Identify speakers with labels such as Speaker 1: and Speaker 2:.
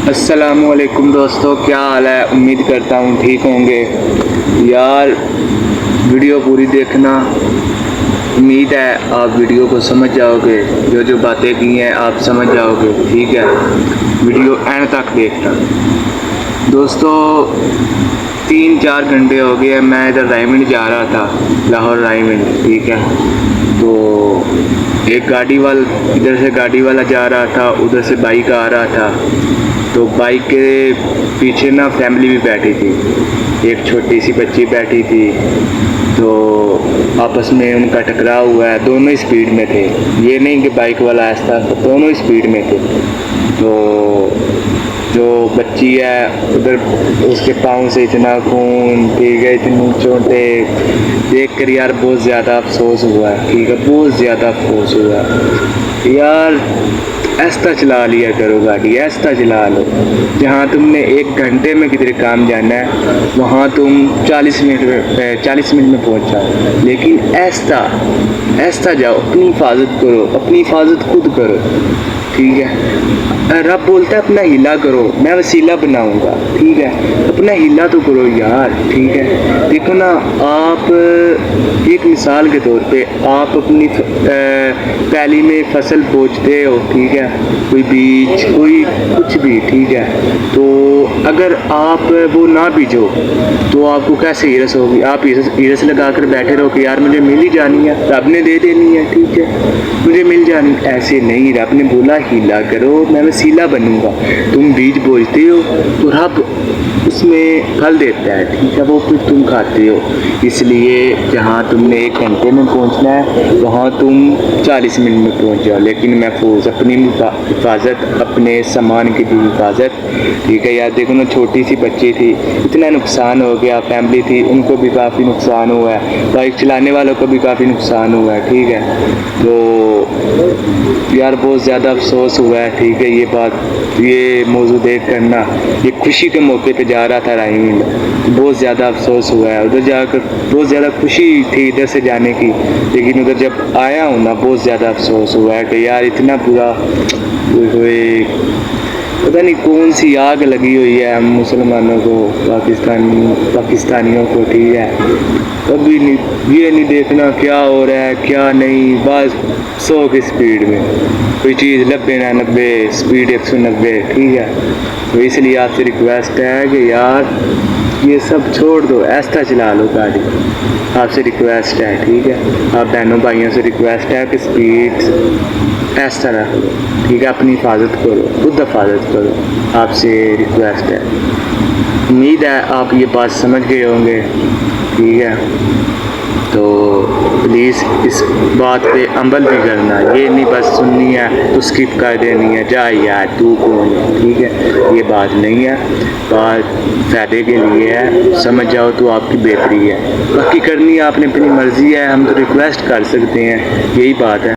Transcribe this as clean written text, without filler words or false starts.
Speaker 1: السلام علیکم دوستو، کیا حال ہے؟ امید کرتا ہوں ٹھیک ہوں گے یار۔ ویڈیو پوری دیکھنا، امید ہے آپ ویڈیو کو سمجھ جاؤ گے، جو باتیں کی ہیں آپ سمجھ جاؤ گے، ٹھیک ہے؟ ویڈیو اینڈ تک دیکھنا دوستو۔ 3-4 گھنٹے ہو گئے میں ادھر رائمنڈ جا رہا تھا، لاہور رائمنڈ، ٹھیک ہے؟ تو ایک ادھر سے گاڑی والا جا رہا تھا، ادھر سے بائک آ رہا تھا، تو بائک کے پیچھے نا فیملی بھی بیٹھی تھی، ایک چھوٹی سی بچی بیٹھی تھی، تو آپس میں ان کا ٹکراؤ ہوا ہے۔ دونوں اسپیڈ میں تھے، یہ نہیں کہ بائک والا ایسا، دونوں اسپیڈ میں تھے۔ تو جو بچی ہے ادھر، اس کے پاؤں سے اتنا خون، ٹھیک ہے، اتنی چوٹیں دیکھ کر یار بہت زیادہ افسوس ہوا ہے، ٹھیک ہے، بہت زیادہ افسوس ہوا ہے یار۔ ایسا چلا لیا کرو گاڑی، ایسا چلا لو، جہاں تم نے 1 گھنٹے میں کدھر کام جانا ہے وہاں تم 40 منٹ میں پہنچ جاؤ، لیکن ایسا جاؤ، اپنی حفاظت کرو، اپنی حفاظت خود کرو، ٹھیک ہے؟ رب بولتا ہے اپنا ہیلا کرو، میں وسیلہ بناؤں گا، ٹھیک ہے؟ اپنا ہیلا تو کرو یار، ٹھیک ہے؟ دیکھو نا، آپ ایک مثال کے طور پہ آپ اپنی پیلی میں فصل بوجھتے ہو، ٹھیک ہے، کوئی بیج، کوئی کچھ بھی، ٹھیک ہے، تو اگر آپ وہ نہ بیجو تو آپ کو کیسے ہرس ہوگی؟ آپ ہرس لگا کر بیٹھے رہو کہ یار مجھے مل ہی جانی ہے، رب نے دے دینی ہے، ٹھیک ہے، مجھے مل جانی۔ ایسے نہیں، رب نے بولا ہیلا کرو، میں وسیلہ بنوں گا۔ تم بیج بوجھتے ہو تو رب اس میں پھل دیتا ہے، ٹھیک ہے، وہ پھر تم کھاتے ہو۔ اس لیے جہاں تم نے 1 گھنٹے میں پہنچنا ہے وہاں تم 40 منٹ میں پہنچ جاؤ، لیکن محفوظ، اپنی حفاظت، اپنے سامان کی بھی حفاظت، ٹھیک ہے یار۔ دیکھو نا، چھوٹی سی بچی تھی، اتنا نقصان ہو گیا، فیملی تھی، ان کو بھی کافی نقصان ہوا ہے، بائک چلانے والوں کو بھی کافی نقصان ہوا ہے، ٹھیک ہے؟ تو یار بہت زیادہ افسوس ہوا ہے، ٹھیک ہے؟ یہ موضوع دیکھ کرنا، یہ خوشی کے موقع پہ جا رہا تھا رائمنڈ، بہت زیادہ افسوس ہوا ہے۔ ادھر جا کر بہت زیادہ خوشی تھی ادھر سے جانے کی، لیکن ادھر جب آیا ہوں نا بہت زیادہ افسوس ہوا ہے کہ یار اتنا برا ہوئے، پتہ نہیں کون سی آگ لگی ہوئی ہے ہم مسلمانوں کو، پاکستانیوں کو، ٹھیک ہے؟ کبھی نہیں یہ نہیں دیکھنا کیا ہو رہا ہے کیا نہیں، بس 100 کی اسپیڈ میں کوئی چیز، 90 اسپیڈ 190، ٹھیک ہے؟ تو اس لیے آپ سے ریکویسٹ ہے کہ یار یہ سب چھوڑ دو، ایسا چلا لو گاڑی، آپ سے ریکویسٹ ہے، ٹھیک ہے؟ آپ بہنوں بھائیوں سے ریکویسٹ ہے کہ اسپیڈ ایسا رکھ لو، ٹھیک ہے؟ اپنی حفاظت کرو، خود حفاظت کرو، آپ سے ریکویسٹ ہے۔ امید ہے آپ یہ بات سمجھ گئے ہوں گے، ٹھیک ہے؟ تو پلیز اس بات پہ عمل بھی کرنا، یہ نہیں بس سننی ہے تو اسکپ کر دینی ہے، جا یار تو کون ہے، ٹھیک ہے؟ یہ بات نہیں ہے، بات فائدے کے لیے ہے، سمجھ جاؤ تو آپ کی بہتری ہے، باقی کرنی آپ نے اپنی مرضی ہے، ہم تو ریکویسٹ کر سکتے ہیں، یہی بات ہے۔